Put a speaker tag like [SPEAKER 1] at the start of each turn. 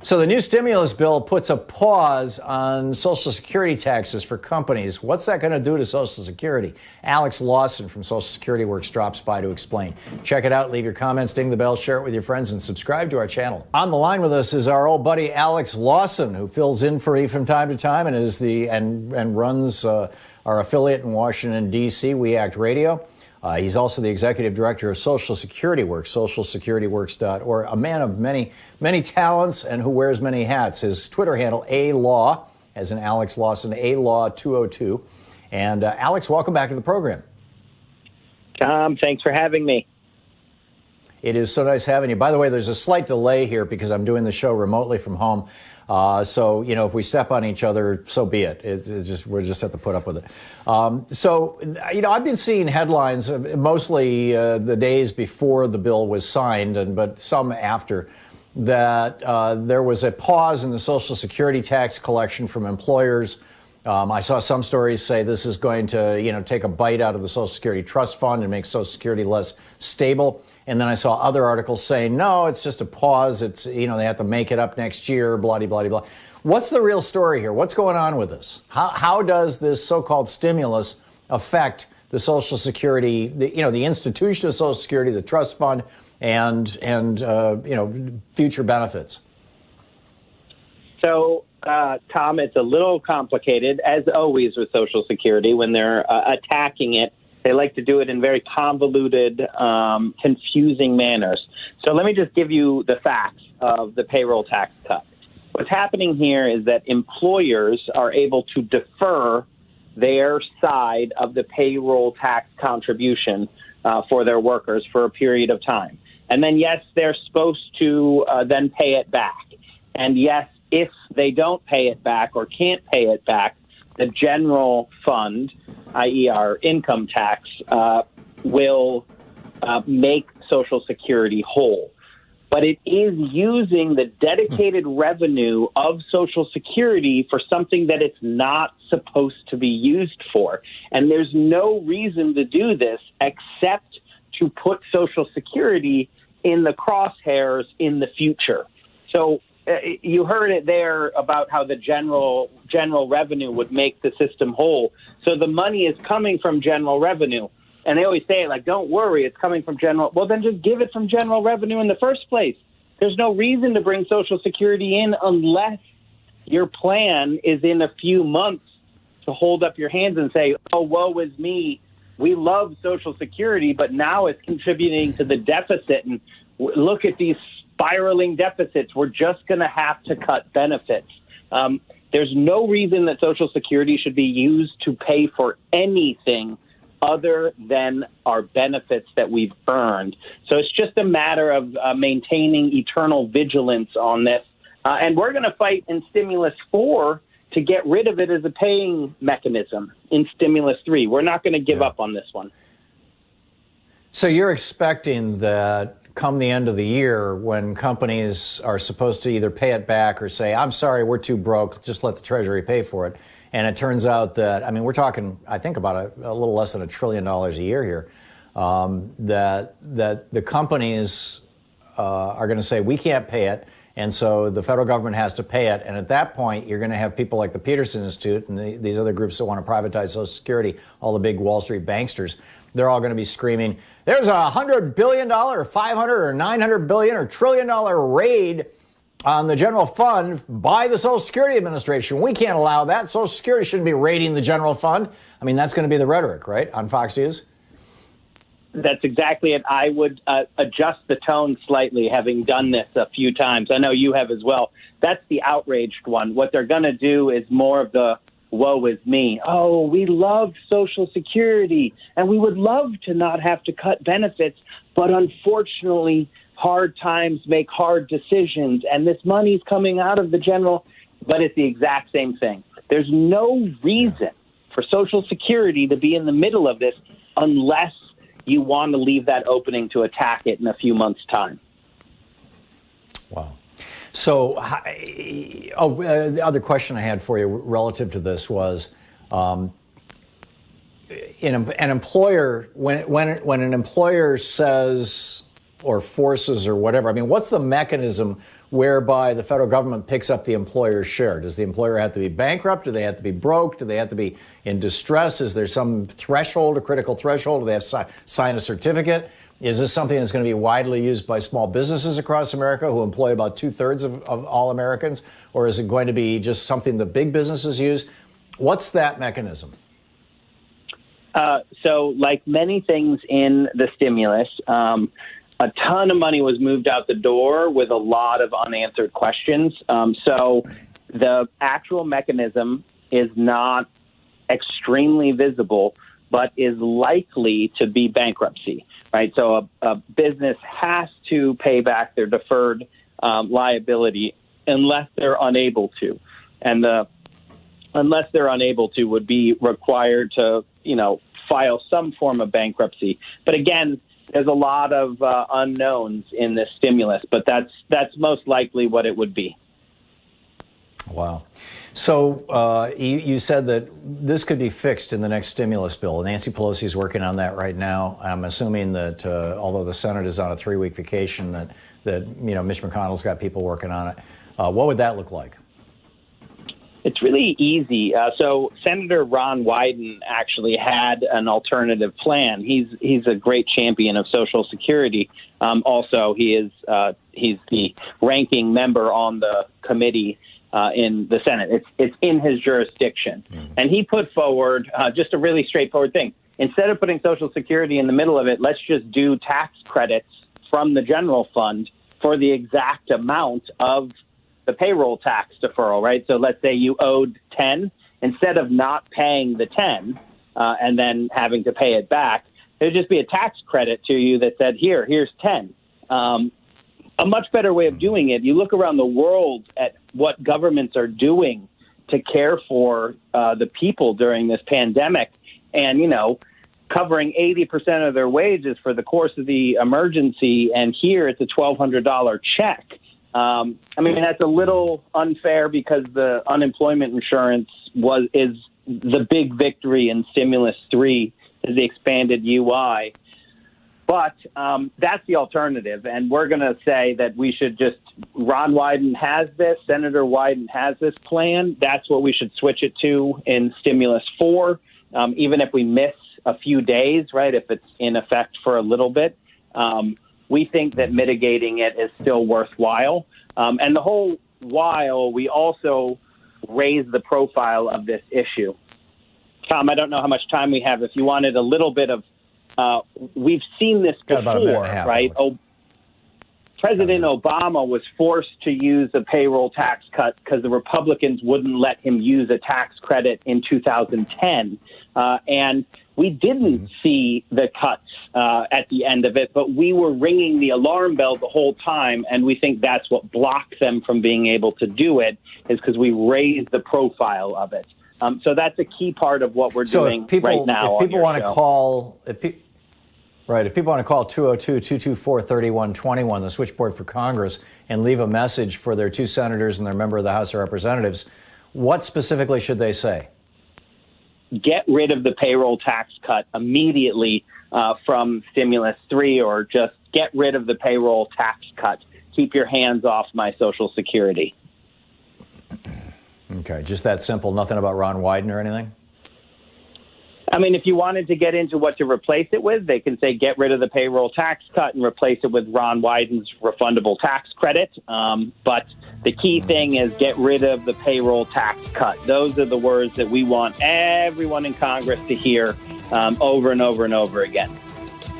[SPEAKER 1] So the new stimulus bill puts a pause on Social Security taxes for companies. What's that going to do to Social Security? Alex Lawson from Social Security Works drops by to explain. Check it out. Leave your comments, ding the bell, share it with your friends, and subscribe to our channel. On the line with us is our old buddy Alex Lawson, who fills in for me from time to time and is and runs our affiliate in Washington, D.C., We Act Radio. He's also the executive director of Social Security Works, socialsecurityworks.org, a man of many, many talents and who wears many hats. His Twitter handle, A-Law, as in Alex Lawson, A-Law202. And Alex, welcome back to the program.
[SPEAKER 2] Tom, thanks for having me.
[SPEAKER 1] It is so nice having you. By the way, there's a slight delay here because I'm doing the show remotely from home. So, you know, if we step on each other, so be it. We'll just have to put up with it. So, you know, I've been seeing headlines, mostly the days before the bill was signed, but some after, that there was a pause in the Social Security tax collection from employers. I saw some stories say this is going to, you know, take a bite out of the Social Security Trust Fund and make Social Security less stable. And then I saw other articles saying, no, it's just a pause. It's, you know, they have to make it up next year, blah, blah, blah, blah. What's the real story here? What's going on with this? How does this so-called stimulus affect the Social Security, the institution of Social Security, the trust fund, and future benefits?
[SPEAKER 2] So, Tom, it's a little complicated, as always with Social Security. When they're attacking it, they like to do it in very convoluted, confusing manners. So let me just give you the facts of the payroll tax cut. What's happening here is that employers are able to defer their side of the payroll tax contribution for their workers for a period of time. And then, yes, they're supposed to then pay it back. And yes, if they don't pay it back or can't pay it back, the general fund, i.e. our income tax, will make Social Security whole. But it is using the dedicated revenue of Social Security for something that it's not supposed to be used for. And there's no reason to do this except to put Social Security in the crosshairs in the future. So you heard it there about how the general revenue would make the system whole. So the money is coming from general revenue. And they always say, like, don't worry, it's coming from general. Well, then just give it from general revenue in the first place. There's no reason to bring Social Security in unless your plan is in a few months to hold up your hands and say, oh, woe is me. We love Social Security, but now it's contributing to the deficit. And look at these spiraling deficits. We're just going to have to cut benefits. There's no reason that Social Security should be used to pay for anything other than our benefits that we've earned. So it's just a matter of maintaining eternal vigilance on this. And we're going to fight in Stimulus 4 to get rid of it as a paying mechanism in Stimulus 3. We're not going to give up on this one.
[SPEAKER 1] So you're expecting that come the end of the year, when companies are supposed to either pay it back or say, I'm sorry, we're too broke, just let the Treasury pay for it. And it turns out that, I mean, we're talking, I think, about a little less than $1 trillion a year here, that the companies are going to say, we can't pay it. And so the federal government has to pay it. And at that point, you're going to have people like the Peterson Institute and these other groups that want to privatize Social Security, all the big Wall Street banksters. They're all going to be screaming, there's a $100 billion or $500 or $900 billion or $1 trillion raid on the general fund by the Social Security Administration. We can't allow that. Social Security shouldn't be raiding the general fund. I mean, that's going to be the rhetoric, right, on Fox News?
[SPEAKER 2] That's exactly it. I would adjust the tone slightly, having done this a few times. I know you have as well. That's the outraged one. What they're going to do is more of the woe is me. Oh, we love Social Security, and we would love to not have to cut benefits, but unfortunately, hard times make hard decisions, and this money's coming out of the general, but it's the exact same thing. There's no reason for Social Security to be in the middle of this unless you want to leave that opening to attack it in a few months' time.
[SPEAKER 1] Wow. So, the other question I had for you relative to this was, an employer, when an employer says, or forces or whatever? I mean, what's the mechanism whereby the federal government picks up the employer's share? Does the employer have to be bankrupt? Do they have to be broke? Do they have to be in distress? Is there some threshold, a critical threshold? Do they have to sign a certificate? Is this something that's going to be widely used by small businesses across America who employ about 2/3 of all Americans? Or is it going to be just something that big businesses use? What's that mechanism?
[SPEAKER 2] So like many things in the stimulus, a ton of money was moved out the door with a lot of unanswered questions. So the actual mechanism is not extremely visible, but is likely to be bankruptcy, right? So a business has to pay back their deferred liability unless they're unable to. And unless they're unable to would be required to, file some form of bankruptcy. But again, there's a lot of unknowns in this stimulus, but that's most likely what it would be.
[SPEAKER 1] Wow. So you said that this could be fixed in the next stimulus bill. Nancy Pelosi is working on that right now. I'm assuming that although the Senate is on a 3-week vacation, that Mitch McConnell's got people working on it. What would that look like?
[SPEAKER 2] It's really easy. So Senator Ron Wyden actually had an alternative plan. He's a great champion of Social Security. Also, he's the ranking member on the committee in the Senate. It's in his jurisdiction. Mm-hmm. And he put forward just a really straightforward thing. Instead of putting Social Security in the middle of it, let's just do tax credits from the general fund for the exact amount of the payroll tax deferral, right? So let's say you owed 10, instead of not paying the 10 and then having to pay it back, there'd just be a tax credit to you that said, here's 10. A much better way of doing it, you look around the world at what governments are doing to care for the people during this pandemic and, covering 80% of their wages for the course of the emergency. And here it's a $1,200 check. That's a little unfair because the unemployment insurance is the big victory in Stimulus 3 is the expanded UI. But that's the alternative. And we're going to say that we should Ron Wyden has this, Senator Wyden has this plan. That's what we should switch it to in Stimulus 4, even if we miss a few days, right, if it's in effect for a little bit. We think that mitigating it is still worthwhile. And the whole while, we also raise the profile of this issue. Tom, I don't know how much time we have. If you wanted a little bit of, we've seen this before, right? President Obama was forced to use a payroll tax cut because the Republicans wouldn't let him use a tax credit in 2010. And we didn't see the cuts at the end of it, but we were ringing the alarm bell the whole time, and we think that's what blocked them from being able to do it, is because we raised the profile of it. So that's a key part of what we're doing right now.
[SPEAKER 1] If people want to call, if people want to call 202-224-3121, the switchboard for Congress, and leave a message for their 2 senators and their member of the House of Representatives, what specifically should they say?
[SPEAKER 2] Get rid of the payroll tax cut immediately from Stimulus 3, or just get rid of the payroll tax cut. Keep your hands off my Social Security.
[SPEAKER 1] Okay, just that simple. Nothing about Ron Wyden or anything?
[SPEAKER 2] If you wanted to get into what to replace it with, they can say get rid of the payroll tax cut and replace it with Ron Wyden's refundable tax credit. But the key thing is get rid of the payroll tax cut. Those are the words that we want everyone in Congress to hear over and over and over again.